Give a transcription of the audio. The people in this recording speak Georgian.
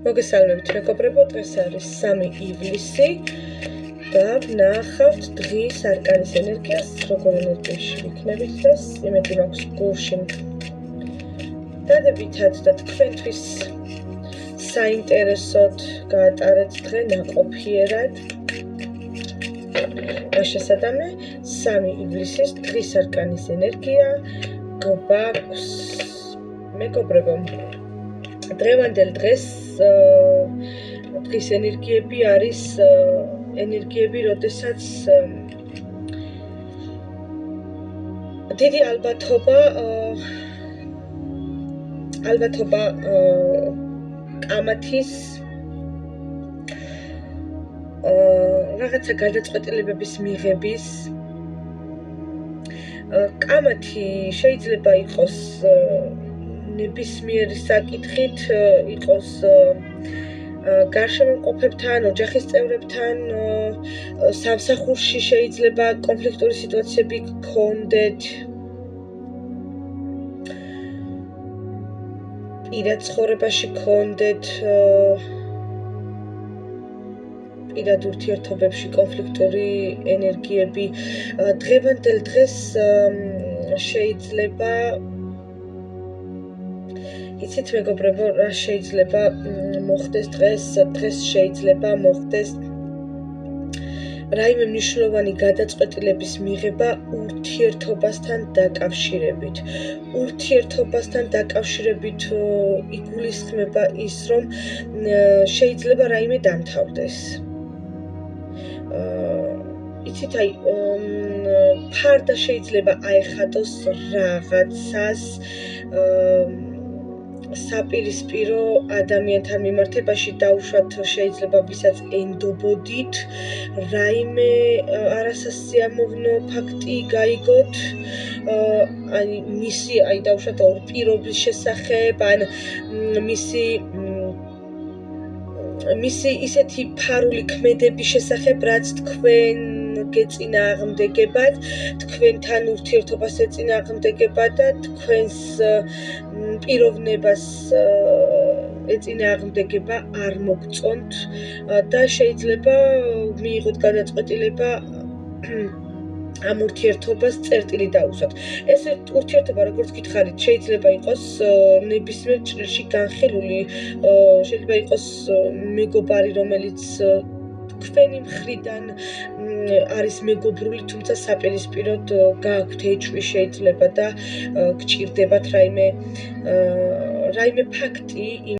მოგესალმებით მეგობრებო, დღეს არის 3 ივლისი და ვნახავთ დღის არკანის ენერგიას, როგორ ენერგიაში ვიქნებით დღეს, იმედი მაქვს გულში დადებითად და თქვენთვის საინტერესოდ გაატარეთ დღე ნაყოფიერად. შესაძლოა 3 ივლისის დღის არკანის ენერგია გვაქვს მეგობრებო. დღევანდელ დღეს დღის ენერგიები არის ენერგიები, როდესაც დიდი ალბათობა კამათის რაღაცა გადაწყვეტილებების მიღების კამათი შეიძლება იყოს ნებისმიერი საკითხით, იყოს გარშემოყოფებთან, ოჯახის წევრებთან, სამსახურში შეიძლება კონფლიქტური სიტუაციები გქონდეთ, პირად ცხოვრებაში გქონდეთ, პირად ურთიერთობებში კონფლიქტური ენერგიები. დღევანდელ დღეს შეიძლება იცით მეგობრებო, რა შეიძლება მოხდეს დღეს შეიძლება მოხდეს რაიმე მნიშვნელოვანი გადაწყვეტილების მიღება ურთიერთობასთან დაკავშირებით. ურთიერთობასთან დაკავშირებით იგულისხმება ის, რომ შეიძლება რაიმე დამთავრდეს. იცით, ფარდა შეიძლება აეხადოს რაღაცას საპირისპირო ადამიანთან მიმართებაში დაუშვათ, შეიძლება ვისაც ენდობოდით, რაიმე არასასიამოვნო ფაქტი გაიგოთ, მისი დაუშვათ ორ პირობის შესახებ, ან მისი ისეთი ფარული ქმედების შესახებ, რაც თქვენ გეწინააღმდეგებათ, თქვენთან ურთიერთობას ეწინააღმდეგებათ და თქვენს პიროვნებას ეწინააღმდეგება არ მოგწონთ და შეიძლება მიიღოთ გადაწყვეტილება ამ ურთიერთობას წერტილი დაუსვათ. ეს ურთიერთობა, როგორც გითხარით, შეიძლება იყოს ნებისმიერ ჭრილში განხილული, შეიძლება იყოს მეგობარი, რომელიც თქვენი მხრიდან არის მეგობრული, თუმცა საპირისპიროდ გააქვთ ეჭვი შეიძლება და გჭირდებათ რაიმე ფაქტი